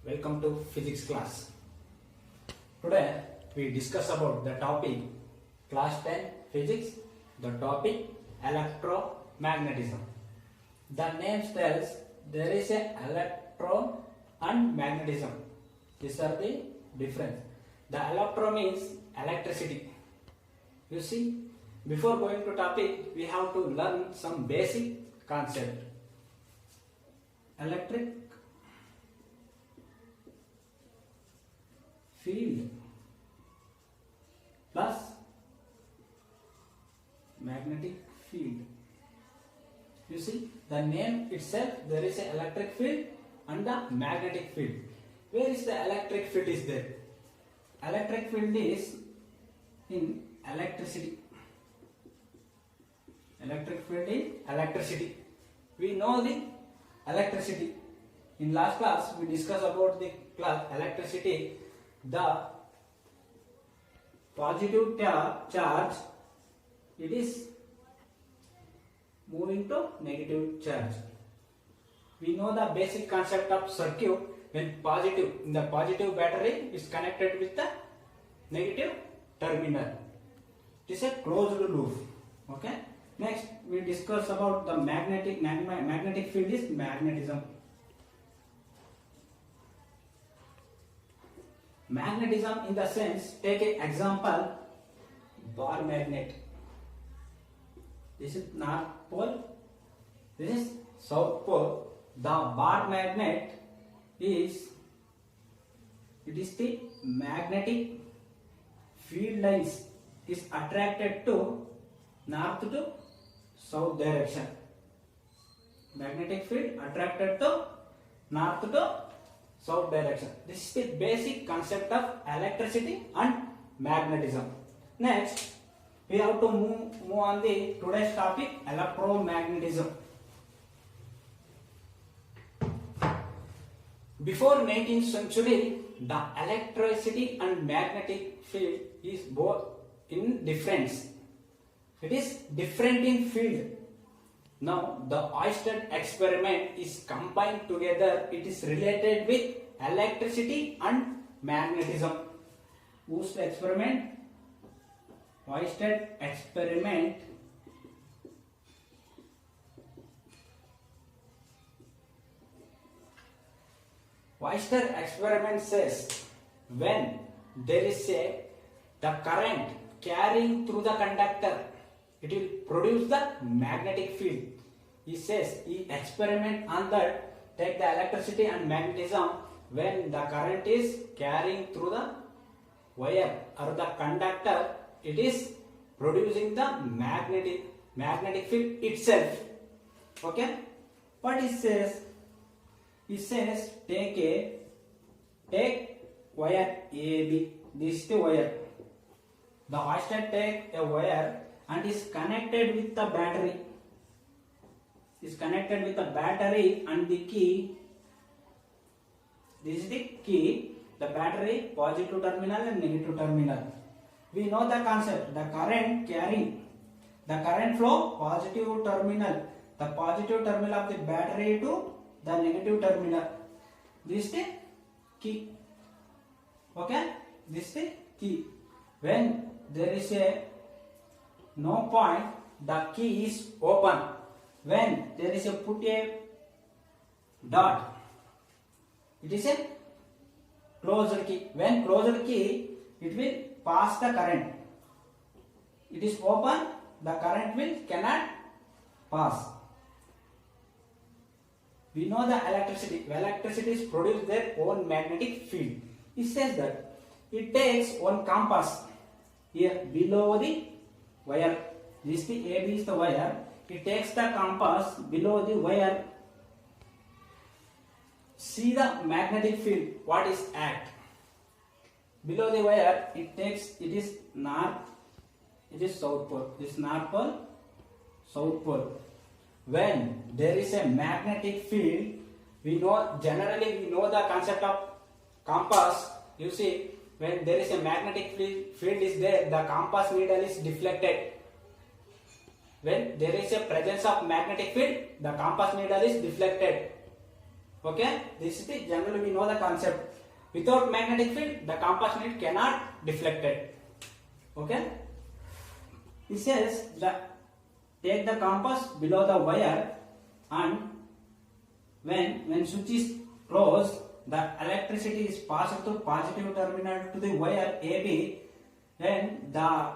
Welcome to physics class. Today we discuss about the topic class 10 physics, the topic electromagnetism. The name tells there is a electron and magnetism. These are the difference. The electron means electricity. You see, before going to topic we have to learn some basic concept. Electric field plus magnetic field. You see, the name itself, there is an electric field and the magnetic field. Where is the electric field is there? Electric field is in electricity. Electric field is electricity. We know the electricity. In last class we discussed about the class electricity. The positive charge, it is moving to negative charge. We know the basic concept of circuit. When positive, in the positive battery is connected with the negative terminal. It is a closed loop. Okay. Next we discuss about the magnetic field is magnetism. Magnetism in the sense, take an example, bar magnet. This is north pole, this is south pole. The bar magnet is the magnetic field lines is attracted to north to south direction. Magnetic field attracted to north to south direction. This is the basic concept of electricity and magnetism. Next, we have to move on the today's topic, electromagnetism. Before 19th century, the electricity and magnetic field is both in difference. It is different in field. Now the Oersted experiment is combined together. It is related with electricity and magnetism. Whose experiment? Oersted experiment. Oersted experiment says when there is the current carrying through the conductor, it will produce the magnetic field. He says, he experiment on that, take the electricity and magnetism, when the current is carrying through the wire or the conductor, it is producing the magnetic field itself. Okay? What he says? He says, take wire AB. This is the wire. The Oersted take a wire and is connected with the battery. Is connected with the battery and the key. This is the key. The battery, positive terminal and negative terminal. We know the concept. The current carrying. The current flow, positive terminal. The positive terminal of the battery to the negative terminal. This is the key. Okay? This is the key. When there is no point, the key is open. When there is put a dot, it is a closed key. When closed key, it will pass the current. It is open, the current cannot pass. We know the electricity. Electricity is produce their own magnetic field. It says that it takes one compass here below the wire. This the AB is the wire. It takes the compass below the wire. See the magnetic field. What is act? Below the wire, it is north. It is south pole. This north pole, south pole. When there is a magnetic field, generally we know the concept of compass. You see, when there is a magnetic field is there, the compass needle is deflected. When there is a presence of magnetic field, the compass needle is deflected. Okay, this is the generally we know the concept. Without magnetic field, the compass needle cannot deflect it. Okay, it says that take the compass below the wire, and when switch is closed, the electricity is passed through positive terminal to the wire AB, then the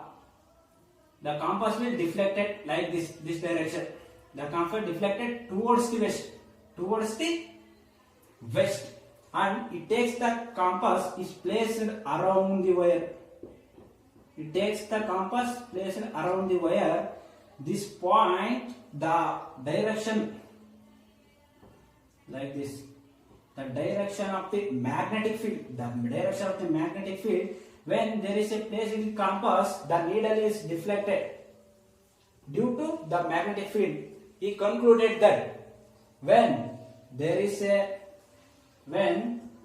compass will deflect it like this direction. The compass deflected towards the west, and it takes the compass is placed around the wire. It takes the compass placed around the wire. This point, the direction like this, the direction of the magnetic field, when there is a place in the compass, the needle is deflected due to the magnetic field. He concluded that when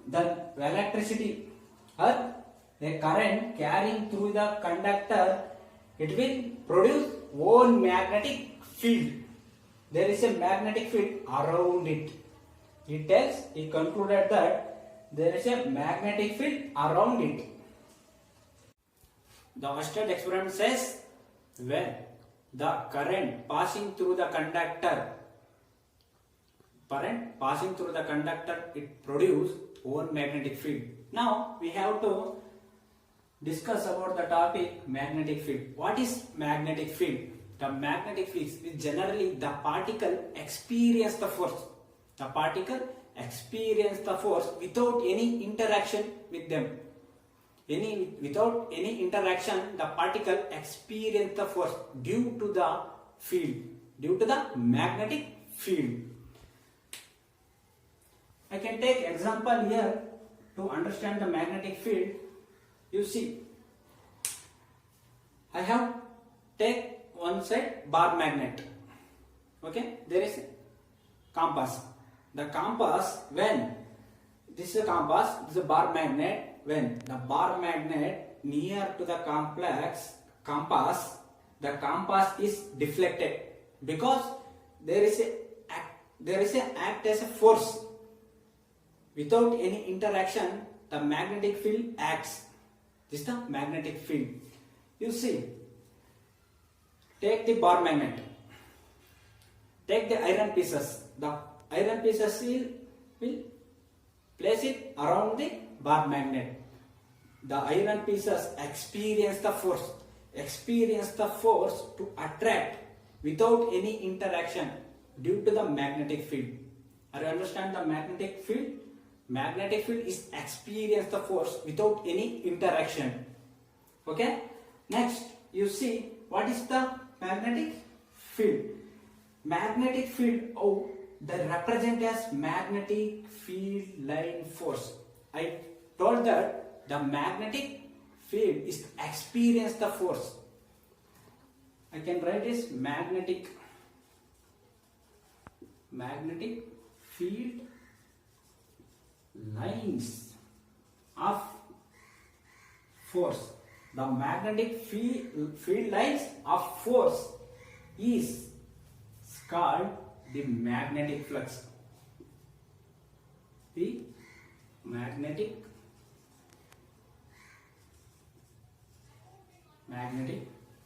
the electricity or a current carrying through the conductor, it will produce own magnetic field. There is a magnetic field around it. He concluded that there is a magnetic field around it. The Oersted experiment says when the current passing through the conductor, it produces own magnetic field. Now we have to discuss about the topic magnetic field. What is magnetic field? The magnetic field is generally the particle experience the force. The particle experience the force without any interaction with them. Without any interaction, the particle experience the force due to the field, due to the magnetic field. I can take example here to understand the magnetic field. You see, I have take one side bar magnet. Okay, there is compass. The compass, when this is a compass, this is a bar magnet. When the bar magnet near to the compass, the compass is deflected because there is a act as a force. Without any interaction, the magnetic field acts. This is the magnetic field. You see, take the bar magnet. Take the iron pieces. The iron pieces will place it around the bar magnet. The iron pieces experience the force to attract without any interaction due to the magnetic field. Are you understand the magnetic field? Magnetic field is experience the force without any interaction. Okay. Next, you see what is the magnetic field? Magnetic field, they represent as magnetic field line force. I told that the magnetic field is experience the force. I can write this magnetic field lines of force. The magnetic field lines of force is called the magnetic flux. The magnetic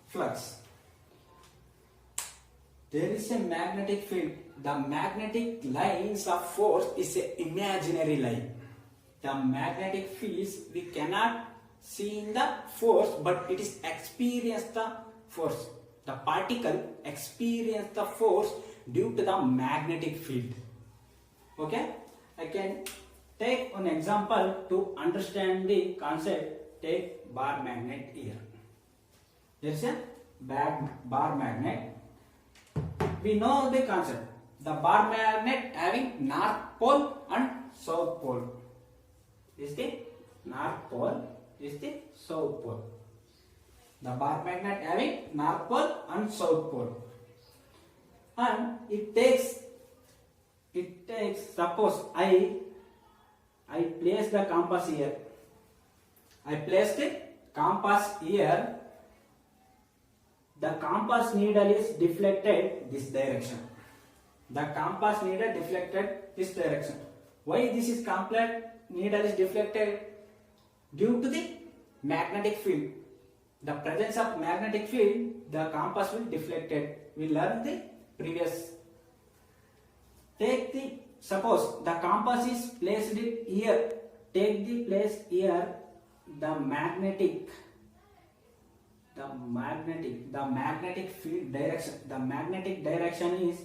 flux. There is a magnetic field. The magnetic lines of force is an imaginary line. The magnetic fields we cannot see in the force, but it is experience the force. The particle experience the force due to the magnetic field. Okay, I can take an example to understand the concept. Take bar magnet here. There is a bar magnet. We know the concept. The bar magnet having north pole and south pole. This is the north pole. This is the south pole. The bar magnet having north pole and south pole. And it takes suppose I place the compass here. I place the compass here. The compass needle is deflected this direction. The compass needle deflected this direction. Why this is complete needle is deflected? Due to the magnetic field. The presence of magnetic field, the compass will deflected. We learned the previous. Suppose the compass is placed here. Take the place here. The magnetic field direction. The magnetic direction is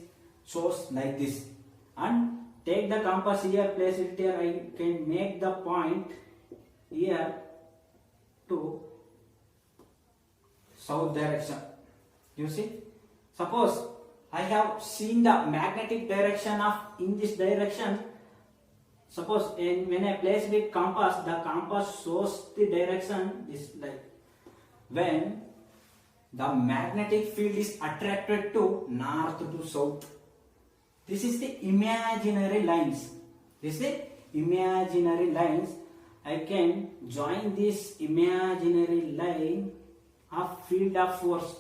shows like this. And take the compass here, place it here. I can make the point here to south direction. You see? Suppose I have seen the magnetic direction of in this direction. Suppose when I place the compass shows the direction is like when the magnetic field is attracted to north to south. This is the imaginary lines. I can join this imaginary line of field of force.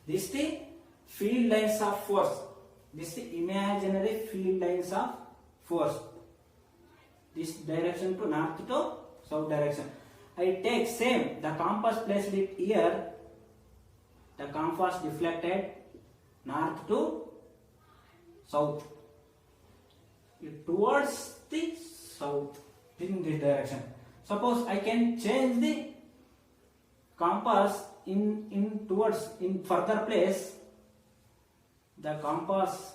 This is the field lines of force. This is the imaginary field lines of force. This direction to north to south direction. I take same, the compass placed it here. The compass deflected north to south. Towards the south in this direction. Suppose I can change the compass in further place. The compass,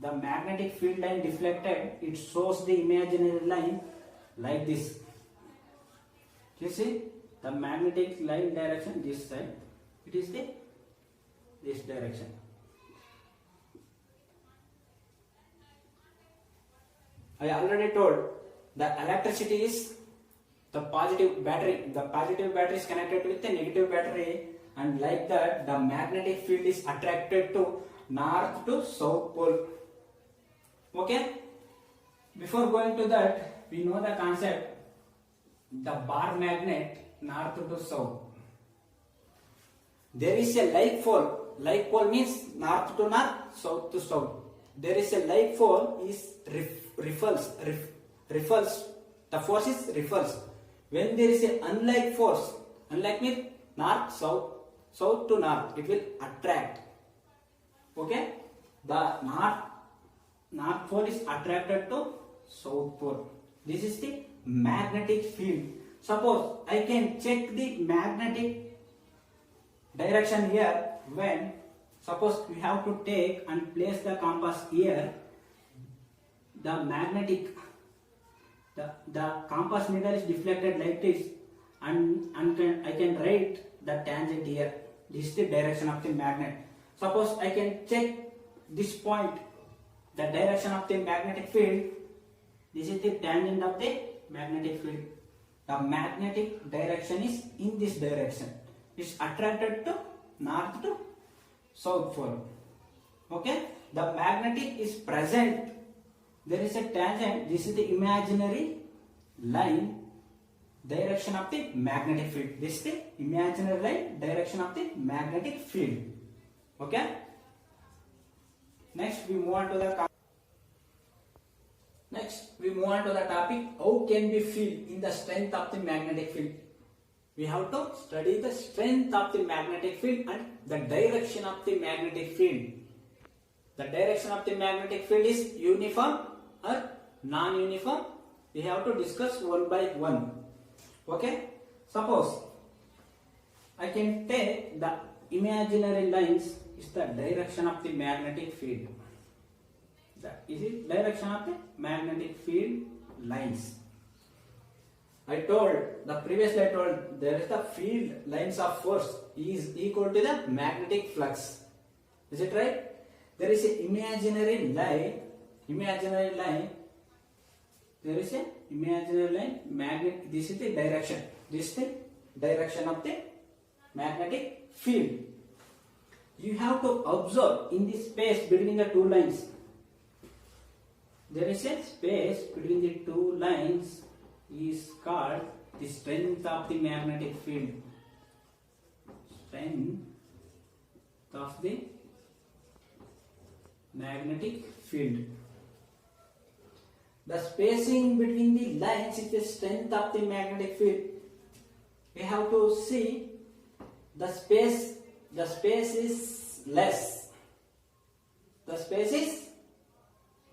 the magnetic field line deflected, it shows the imaginary line like this. You see the magnetic line direction this side, it is this direction. I already told the electricity is the positive battery. The positive battery is connected with the negative battery, and like that the magnetic field is attracted to north to south pole. Okay? Before going to that, we know the concept, the bar magnet north to south. There is a like pole. Like pole means north to north, south to south. There is a like pole is repulse. The force is repulse. When there is a unlike force, unlike means north, south to north, it will attract. Okay? The north pole is attracted to south pole. This is the magnetic field. Suppose I can check the magnetic direction here when, suppose we have to take and place the compass here. The magnetic, the compass needle is deflected like this, and I can write the tangent here. This is the direction of the magnet. Suppose I can check this point, the direction of the magnetic field. This is the tangent of the magnetic field. The magnetic direction is in this direction. It's attracted to north to south pole. Okay? The magnetic is present. There is a tangent. This is the imaginary line, direction of the magnetic field. This is the imaginary line, direction of the magnetic field. Okay? Next we move on to the topic, how can we feel in the strength of the magnetic field. We have to study the strength of the magnetic field and the direction of the magnetic field. The direction of the magnetic field is uniform or non-uniform. We have to discuss one by one. Okay? Suppose I can take the imaginary lines is the direction of the magnetic field. That is it, direction of the magnetic field lines. Previously I told there is the field lines of force is equal to the magnetic flux. Is it right? There is an imaginary line. There is an imaginary line. Magnet. This is the direction. This is the direction of the magnetic field. You have to observe in the space between the two lines. There is a space between the two lines is called the strength of the magnetic field. Strength of the magnetic field. The spacing between the lines is the strength of the magnetic field. We have to see the space is less. The space is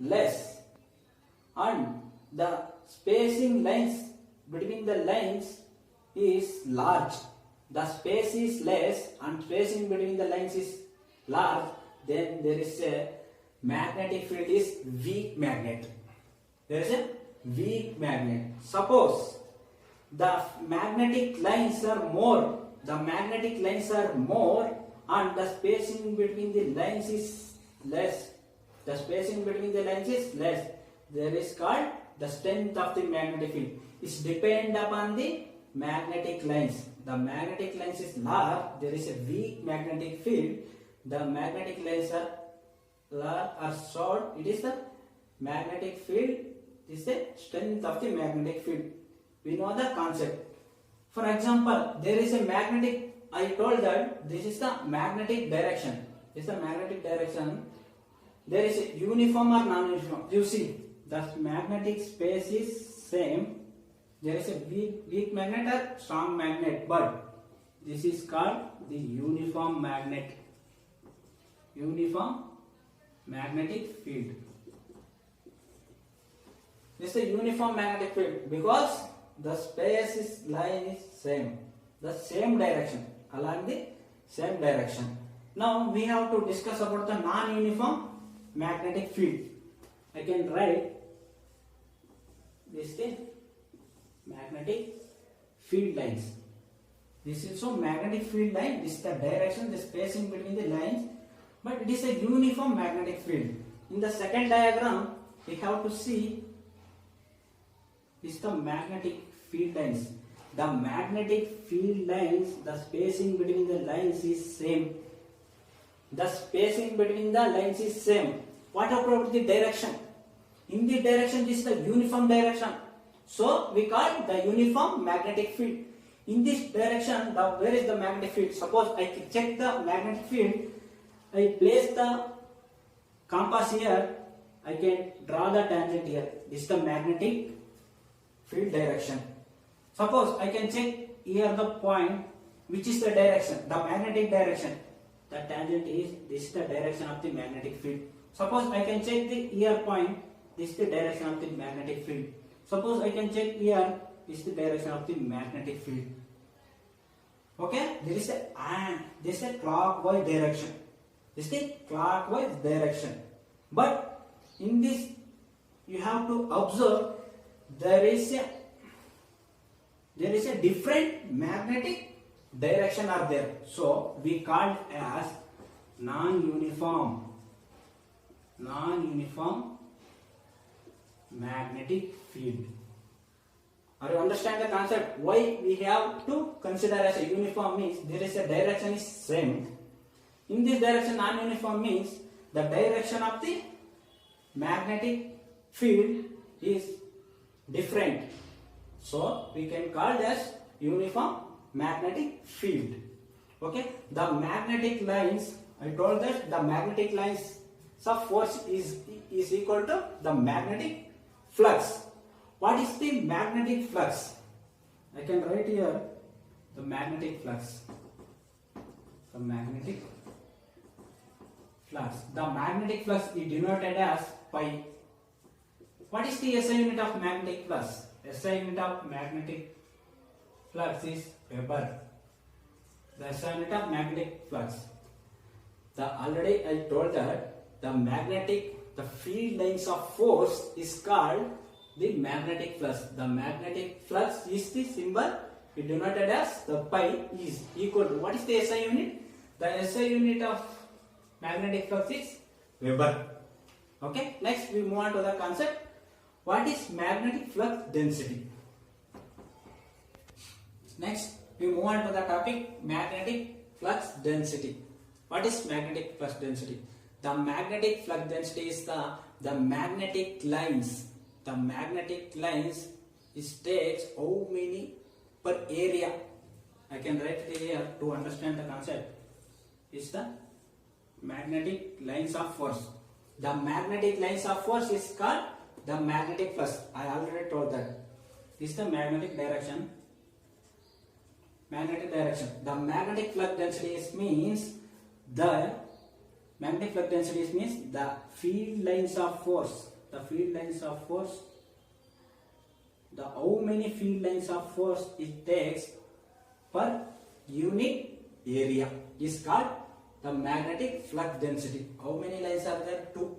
less, and the spacing lines between the lines is large. The space is less and spacing between the lines is large, then there is a magnetic field is weak magnet. There is a weak magnet. Suppose the magnetic lines are more, and the spacing between the lines is less. The spacing between the lines is less. There is called the strength of the magnetic field. It depends upon the magnetic lines. The magnetic lines is large. There is a weak magnetic field. The magnetic lines are large or short. It is the magnetic field. This is the strength of the magnetic field. We know the concept. For example, there is a magnetic. I told that this is the magnetic direction. This is the magnetic direction. There is a uniform or non-uniform. You see, the magnetic space is same. There is a weak magnet or strong magnet, but this is called the uniform magnet. Uniform magnetic field. This is a uniform magnetic field because the space is line is same, the same direction, along the same direction. Now we have to discuss about the non-uniform magnetic field. I can write this thing, magnetic field lines. This is so magnetic field line. This is the direction, the spacing between the lines, but it is a uniform magnetic field. In the second diagram, we have to see this is the magnetic field lines. The magnetic field lines, the spacing between the lines is same. The spacing between the lines is same. What about the direction? In the direction, this is the uniform direction. So we call it the uniform magnetic field. In this direction, where is the magnetic field? Suppose I check the magnetic field. I place the compass here. I can draw the tangent here. This is the magnetic field direction. Suppose I can check here the point, which is the direction, the magnetic direction. The tangent is, this is the direction of the magnetic field. Suppose I can check the here point, this is the direction of the magnetic field. Suppose I can check here, this is the direction of the magnetic field. Okay, this is a clockwise direction. This is the clockwise direction. But in this, you have to observe there is a different magnetic direction are there. So we call it as non-uniform magnetic field. Are you understand the concept? Why we have to consider as a uniform means there is a direction is same. In this direction, non-uniform means the direction of the magnetic field is different. So we can call it as uniform magnetic field. Okay, the magnetic lines, I told that the magnetic lines of force is equal to the magnetic flux. What is the magnetic flux? I can write here the magnetic flux. The magnetic flux. The magnetic flux is denoted as pi. What is the SI unit of magnetic flux? SI unit of magnetic flux is Weber. The SI unit of magnetic flux. Already I told that the field lines of force is called the magnetic flux. The magnetic flux is the symbol we denoted as the pi is equal to, what is the SI unit? The SI unit of magnetic flux is Weber. Okay, next we move on to the concept. What is magnetic flux density? Next we move on to the topic magnetic flux density. What is magnetic flux density? The magnetic flux density is the magnetic lines. The magnetic lines takes how many per area. I can write it here to understand the concept. Is the magnetic lines of force. The magnetic lines of force is called the magnetic flux. I already told that. This is the magnetic direction. Magnetic direction. The magnetic flux density means the magnetic flux density means the field lines of force. The field lines of force. The how many field lines of force it takes per unit area is called the magnetic flux density. How many lines are there? Two.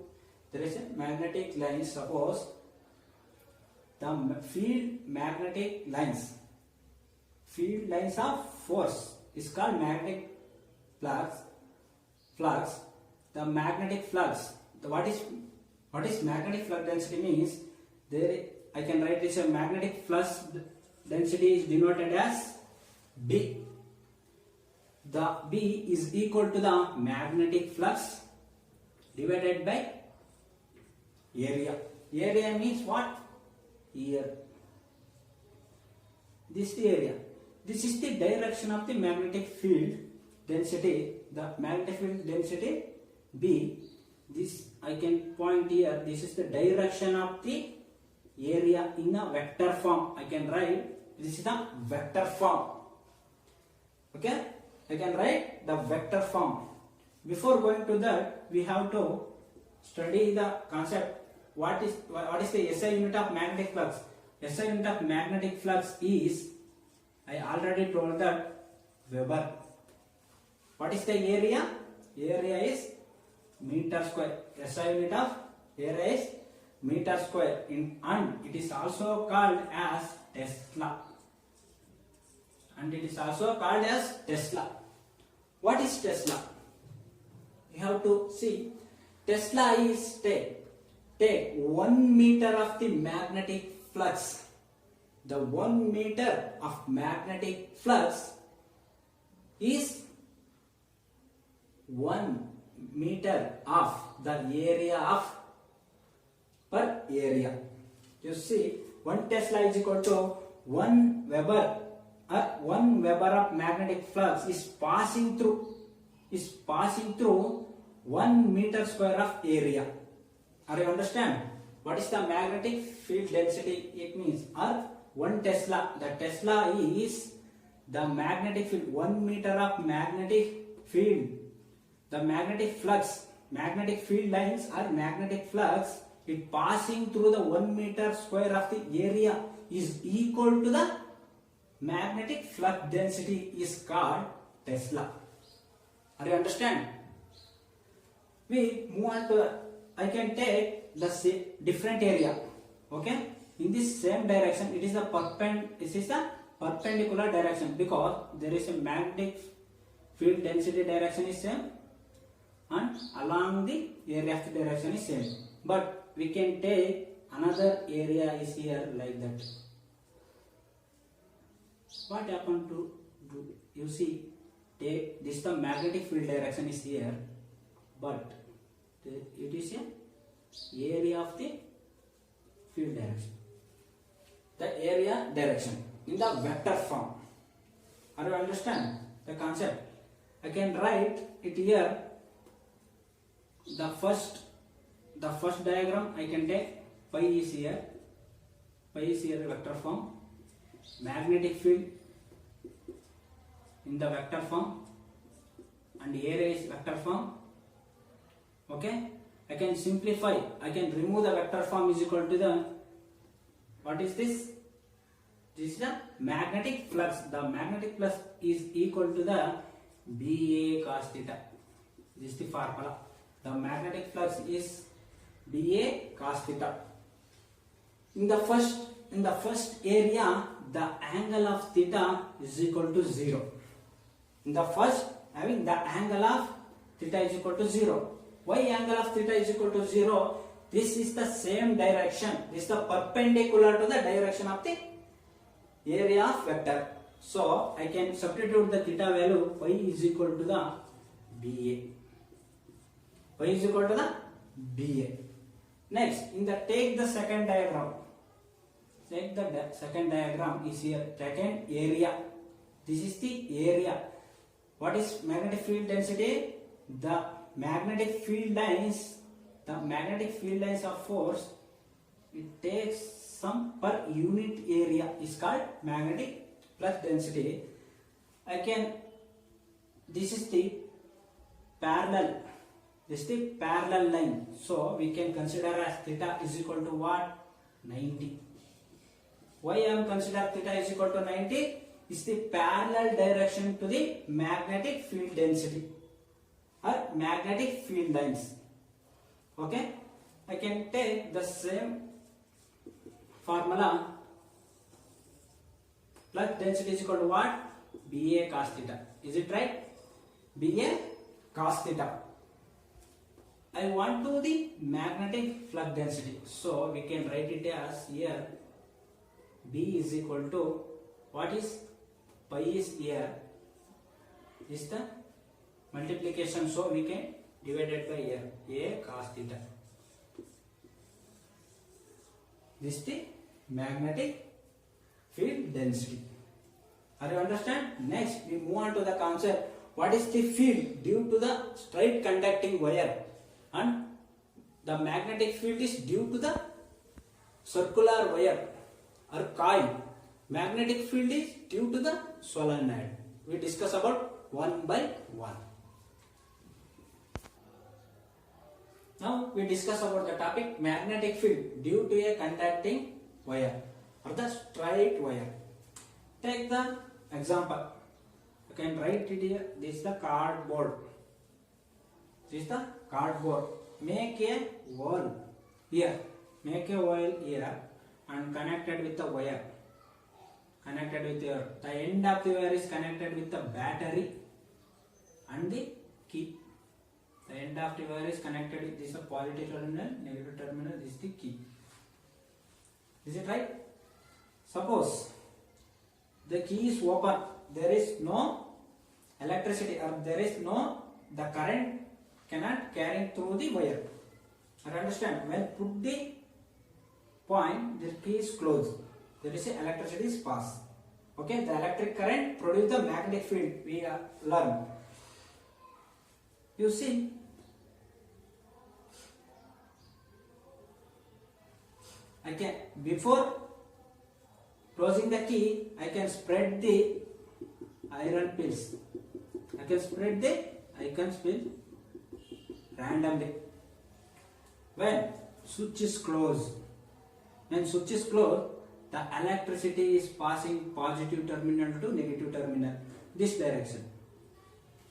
There is a magnetic line. Suppose the field magnetic lines. Field lines of force is called magnetic flux. The magnetic flux. What is magnetic flux density means? There I can write this a magnetic flux density is denoted as B. The B is equal to the magnetic flux divided by area. Area means what? Here. This is the area. This is the direction of the magnetic field density. The magnetic field density B. This I can point here. This is the direction of the area in a vector form. I can write this is the vector form. Okay, I can write the vector form. Before going to that, we have to study the concept. What is the SI unit of magnetic flux? SI unit of magnetic flux is, I already told that, Weber. What is the area? Area is meter square. SI unit of area is meter square, and it is also called as Tesla. What is Tesla? You have to see. Tesla is take 1 meter of the magnetic flux. The 1 meter of magnetic flux is 1 meter of the area of per area. You see, 1 Tesla is equal to 1 Weber. 1 Weber of magnetic flux is passing through 1 meter square of area. Are you understand? What is the magnetic field density? It means 1 Tesla. The Tesla is the magnetic field. 1 meter of magnetic field. The magnetic flux, magnetic field lines are magnetic flux. It passing through the 1 meter square of the area is equal to the magnetic flux density is called Tesla. Are you understand? We move on to, I can take the different area. Okay, in this same direction, it is the perpendicular direction, because there is a magnetic field density direction is same, and along the area of the direction is same. But we can take another area is here like that. What happened to do? You see, take this, the magnetic field direction is here, but it is a area of the field direction. The area direction in the vector form. Are you understand the concept? I can write it here. The first diagram I can take. Pi is here. Pi is here vector form. Magnetic field in the vector form, and area is vector form. Okay, I can simplify. I can remove the vector form is equal to the, what is this? This is the magnetic flux. The magnetic flux is equal to the BA cos theta. This is the formula. The magnetic flux is BA cos theta. In the first area, the angle of theta is equal to 0. In the first, having the angle of theta is equal to 0. Why angle of theta is equal to 0? This is the same direction. This is the perpendicular to the direction of the area of vector. So I can substitute the theta value. Phi is equal to the BA. Phi is equal to the BA. Next, take the second diagram. Take the second diagram is here. Second area. This is the area. What is magnetic field density? The magnetic field lines of force it takes some per unit area is called magnetic flux density. This is the parallel, this is the parallel line, so we can consider as theta is equal to what? 90. Why I am consider theta is equal to 90? Is the parallel direction to the magnetic field density or magnetic field lines. Okay, I can take the same formula. Flux density is equal to what? BA cos theta. Is it right? BA cos theta. I want to the magnetic flux density, so we can write it as here B is equal to what is pi is here, is the multiplication, so we can divide it by here A cos theta. This is the magnetic field density. Are you understand? Next we move on to the concept, what is the field due to the straight conducting wire, and the magnetic field is due to the circular wire or coil. Magnetic field is due to the solenoid. We discuss about one by one. Now we discuss about the topic magnetic field due to a conducting wire or the straight wire. Take the example. You can write it here. This is the cardboard. This is the cardboard. Make a wall here. Make a wall here and connected with the wire. Connected with your. The end of the wire is connected with the battery and the key. The end of the wire is connected with this positive terminal, negative terminal. This is the key. Is it right? Suppose the key is open. There is no electricity or there is no, the current cannot carry through the wire. I understand. When put the point, the key is closed. There is a electricity is pass. Okay, the electric current produce the magnetic field. We learn. You see, I can, before closing the key, I can spread the iron pills. I can spread the iron pill randomly. When switch is closed, the electricity is passing positive terminal to negative terminal. This direction.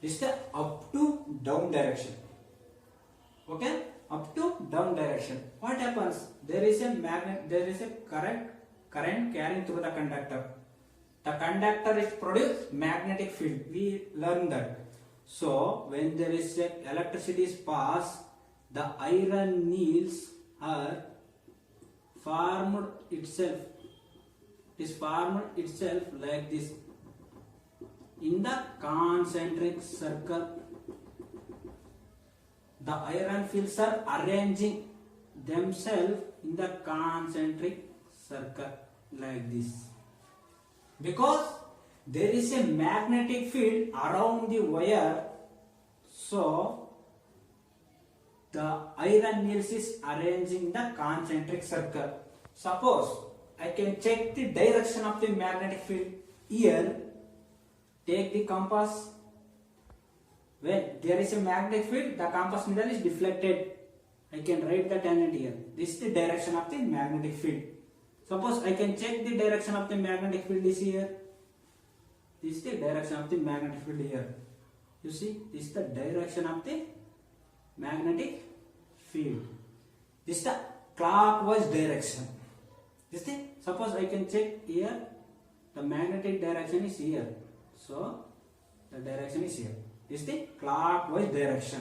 This is the up to down direction. Okay, up to down direction. What happens? There is a magnet. There is a current carrying through the conductor. The conductor is produce magnetic field. We learned that. So when there is a electricity is passed, the iron nails are formed itself. It is formed itself like this in the concentric circle. The iron fields are arranging themselves in the concentric circle like this, because there is a magnetic field around the wire, so the iron nails is arranging the concentric circle. Suppose I can check the direction of the magnetic field here. Take the compass. When there is a magnetic field, the compass needle is deflected. I can write the tangent here. This is the direction of the magnetic field. Suppose I can check the direction of the magnetic field is here. This is the direction of the magnetic field here. You see, this is the direction of the magnetic field. This is the clockwise direction. This is the, suppose I can check here. The magnetic direction is here. So the direction is here. This is the clockwise direction.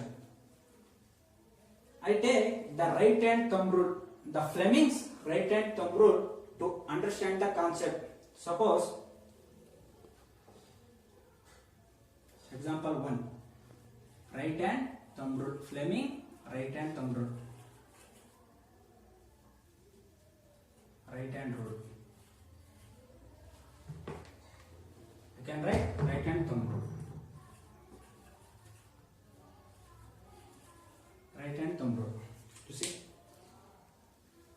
I take the right hand thumb rule, the Fleming's right hand thumb rule, to understand the concept. Suppose, example 1, right hand thumb rule, Fleming right hand thumb rule, right hand rule. You can write right hand thumb rule. Right hand thumb rule. You see,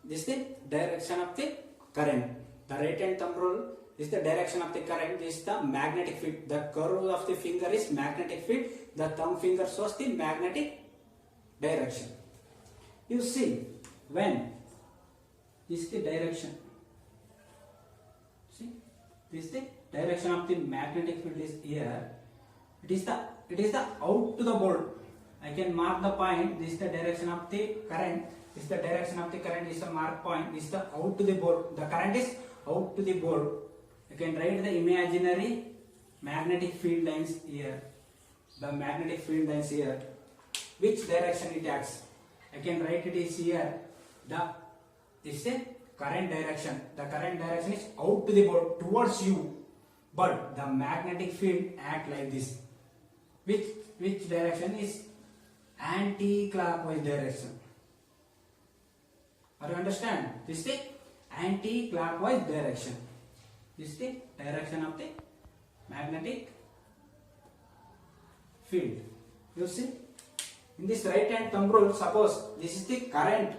this is the direction of the current. The right hand thumb rule is the direction of the current. This is the magnetic field. The curve of the finger is magnetic field. The thumb finger shows the magnetic direction. You see, when this is the direction. See, this is the direction of the magnetic field is here. It is the out to the board. I can mark the point. This is the direction of the current. This is the direction of the current. Is the mark point. This is the out to the board. The current is out to the board. You can write the imaginary magnetic field lines here. The magnetic field lines here. Which direction it acts? I can write it is here. This is a current direction. The current direction is out to the board towards you. But the magnetic field act like this. Which direction is anti-clockwise direction. Are you understand? This is the anti-clockwise direction. This is the direction of the magnetic field. You see? In this right hand thumb rule, suppose this is the current.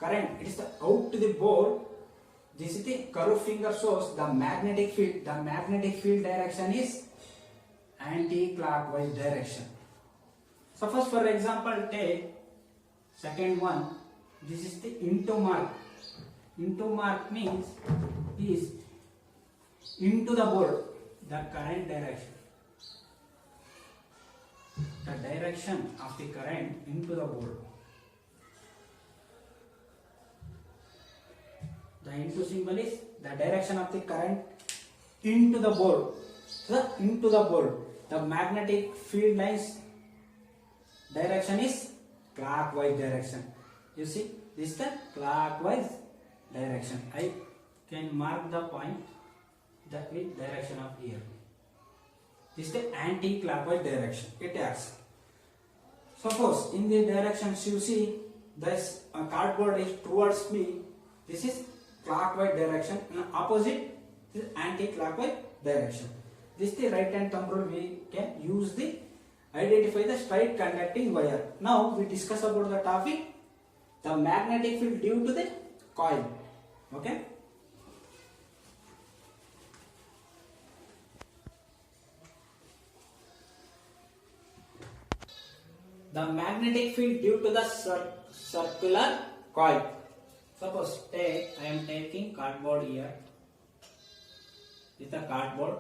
It is the out to the board. This is the curved finger shows the magnetic field. The magnetic field direction is anti-clockwise direction. Suppose for example take second one. This is the into mark. Into mark means is into the board. The current direction. The direction of the current into the board. The into symbol is the direction of the current into the board. So into the board. The magnetic field lines direction is clockwise direction. You see, this is the clockwise direction. I can mark the point that with direction of here. This is the anti-clockwise direction. It acts. Suppose in the directions you see this cardboard is towards me. This is clockwise direction and opposite is anti-clockwise direction. This is the right hand thumb rule. We can use the identify the straight conducting wire. Now we discuss about the topic the magnetic field due to the coil. Okay. The magnetic field due to the circular coil. Suppose I am taking cardboard here. This is the cardboard.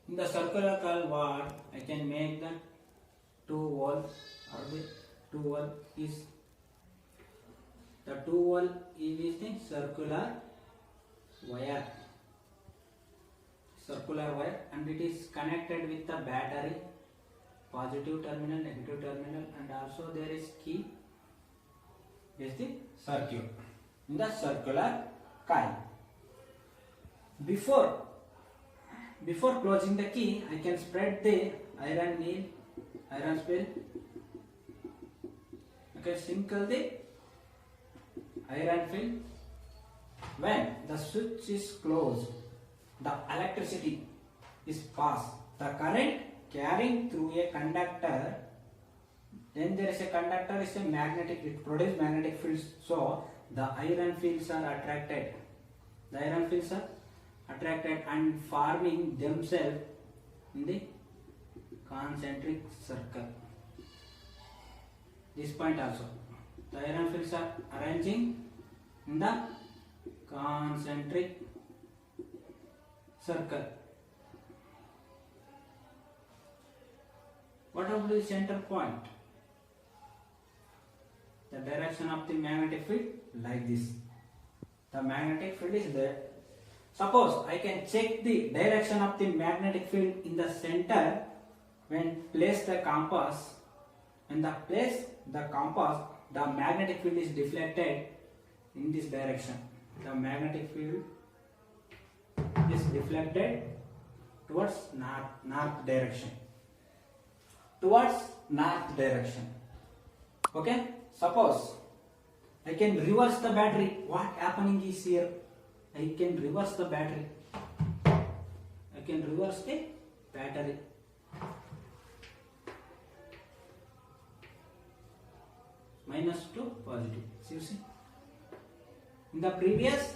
In the circular coil, what I can make the 2 hole or the 2 hole is the 2 hole is the circular wire. Circular wire, and it is connected with the battery. Positive terminal, negative terminal, and also there is key. Is the circuit in the circular coil. Before closing the key, I can spread the iron nail, iron spell. I can sprinkle the iron film. When the switch is closed, the electricity is passed. The current carrying through a conductor, then there is a conductor is a magnetic, it produces magnetic fields, so the iron fields are attracted. The iron fields are attracted and forming themselves in the concentric circle. This point also, the iron fields are arranging in the concentric circle. What about the center point? The direction of the magnetic field like this. The magnetic field is there. Suppose I can check the direction of the magnetic field in the center when place the compass. When the place the compass, the magnetic field is deflected in this direction. The magnetic field is deflected towards north direction. Towards north direction. Okay? Suppose I can reverse the battery. What happening is here? I can reverse the battery. I can reverse the battery. Minus to positive. See? In the previous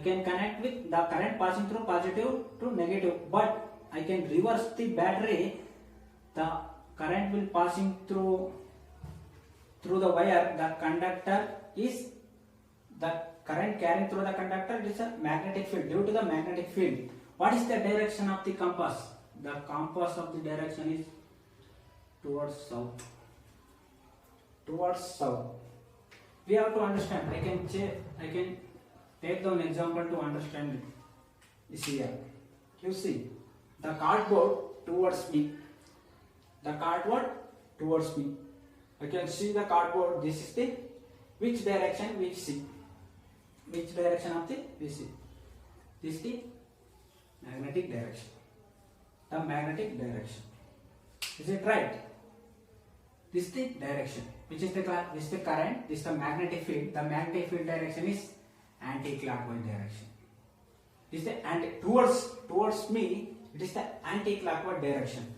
can connect with the current passing through positive to negative, but I can reverse the battery. The current will passing through the wire. The conductor is the current carrying through the conductor is a magnetic field. Due to the magnetic field, what is the direction of the compass? The compass of the direction is towards south. Towards south. We have to understand. I can take down example to understand it. This here. You see the cardboard towards me. The cardboard towards me. I can see the cardboard. This is the which direction we see. Which direction of the we see. This is the magnetic direction. The magnetic direction. Is it right? This is the direction. Which is the current? This is the magnetic field. The magnetic field direction is anti-clockwise direction. This is the towards me. It is the anti-clockwise direction.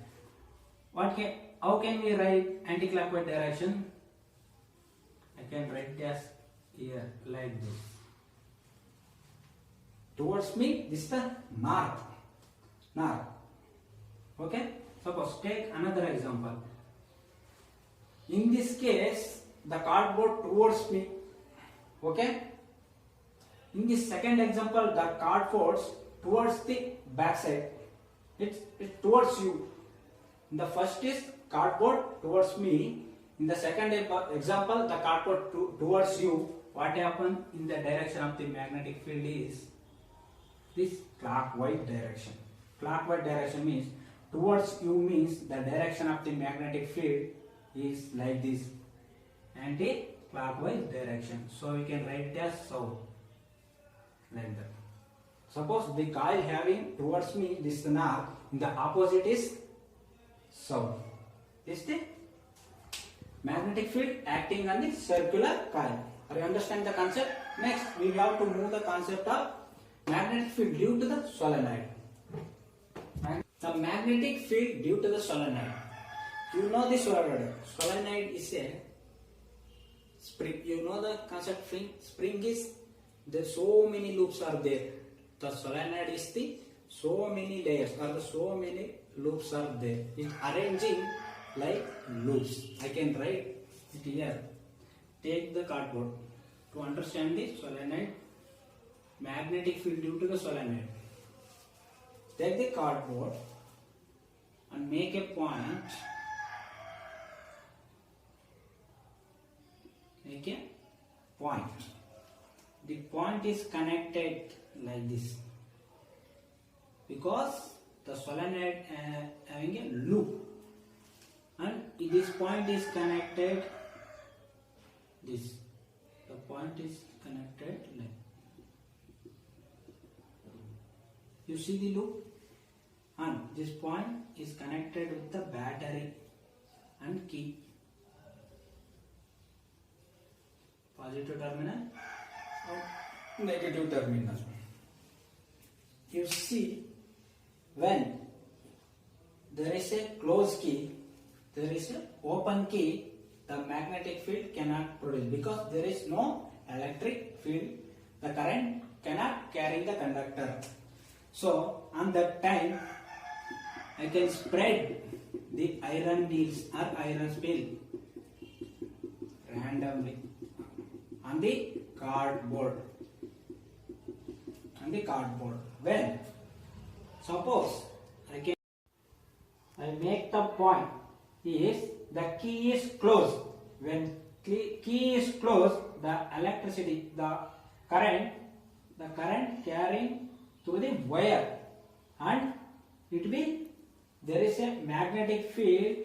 How can we write anti-clockwise direction? I can write this here like this. Towards me, this is the north. Okay. Suppose take another example. In this case, the cardboard towards me. Okay. In this second example, the cardboard towards the back side. It's towards you. In the first is cardboard towards me. In the second example, the cardboard towards you. What happened in the direction of the magnetic field is this clockwise direction. Clockwise direction means towards you means the direction of the magnetic field is like this, anti-clockwise direction. So we can write it as south, like that. Suppose the coil having towards me this is north, in the opposite is south. This is the magnetic field acting on the circular coil. Are you understand the concept? Next, we have to move the concept of magnetic field due to the solenoid. The magnetic field due to the solenoid. You know the solenoid. Solenoid is a spring. You know the concept spring. Spring is there so many loops are there. The solenoid is the so many layers or the so many loops are there. It's arranging like loops. I can write it here. Take the cardboard to understand the solenoid. Magnetic field due to the solenoid. Take the cardboard and make a point. Make a point. The point is connected like this because the solenoid having a loop, and this point is connected. The point is connected like. You see the loop, and this point is connected with the battery and key. Positive terminal or negative terminal. You see, when there is a closed key, there is an open key, the magnetic field cannot produce because there is no electric field. The current cannot carry the conductor. So on that time, I can spread the iron needles or iron spell randomly on the cardboard. When suppose I make the point is the key is closed. When key is closed, the electricity, the current carrying through the wire, and there is a magnetic field.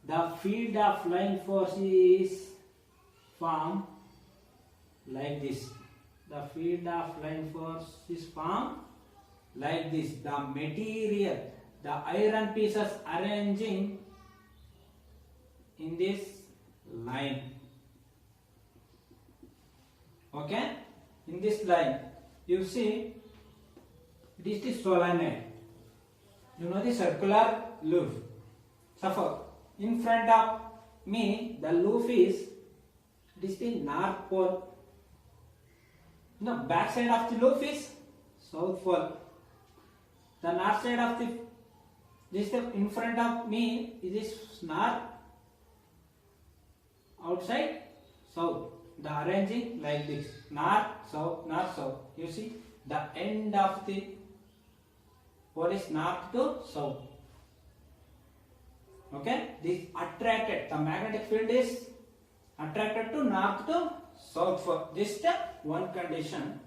The field of line force is formed like this. The field of line force is formed like this. The material, the iron pieces arranging in this line. Okay, in this line, you see. It is the solenoid. You know the circular loop. So in front of me, the loop is the north pole. The back side of the loop is south pole. The north side of this in front of me is north, outside south. The arranging like this: north south north south. You see the end of the pole is north to south. Okay, this attracted, the magnetic field is attracted to north to south. For this is the one condition.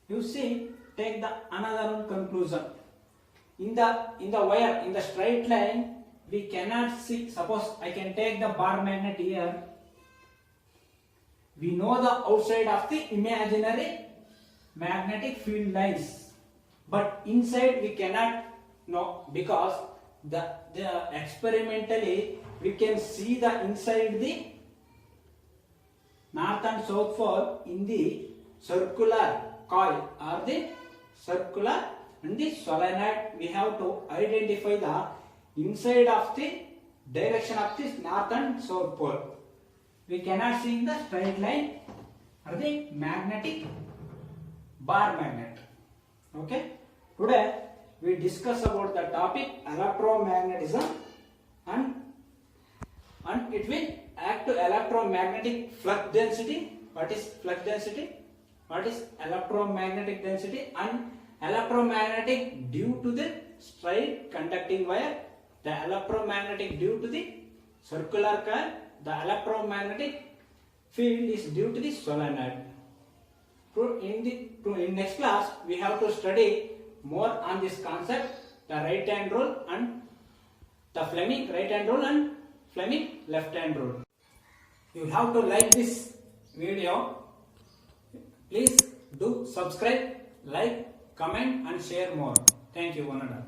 You see, take the another one conclusion. In the wire, in the straight line, we cannot see. Suppose I can take the bar magnet here. We know the outside of the imaginary magnetic field lines, but inside we cannot know, because the experimentally we can see the inside the north and south pole in the circular coil or the circular and the solenoid. We have to identify the inside of the direction of this north and south pole. We cannot see in the straight line or the magnetic bar magnet. Okay, today we discuss about the topic electromagnetism, and it will act to electromagnetic flux density. What is flux density? What is electromagnetic density? And electromagnetic due to the straight conducting wire, the electromagnetic due to the circular coil, the electromagnetic field is due to the solenoid. In next class we have to study more on this concept, the right hand rule and the Fleming right hand rule and Fleming left hand rule. You have to like this video. Please do subscribe, like, comment and share more. Thank you, one and all.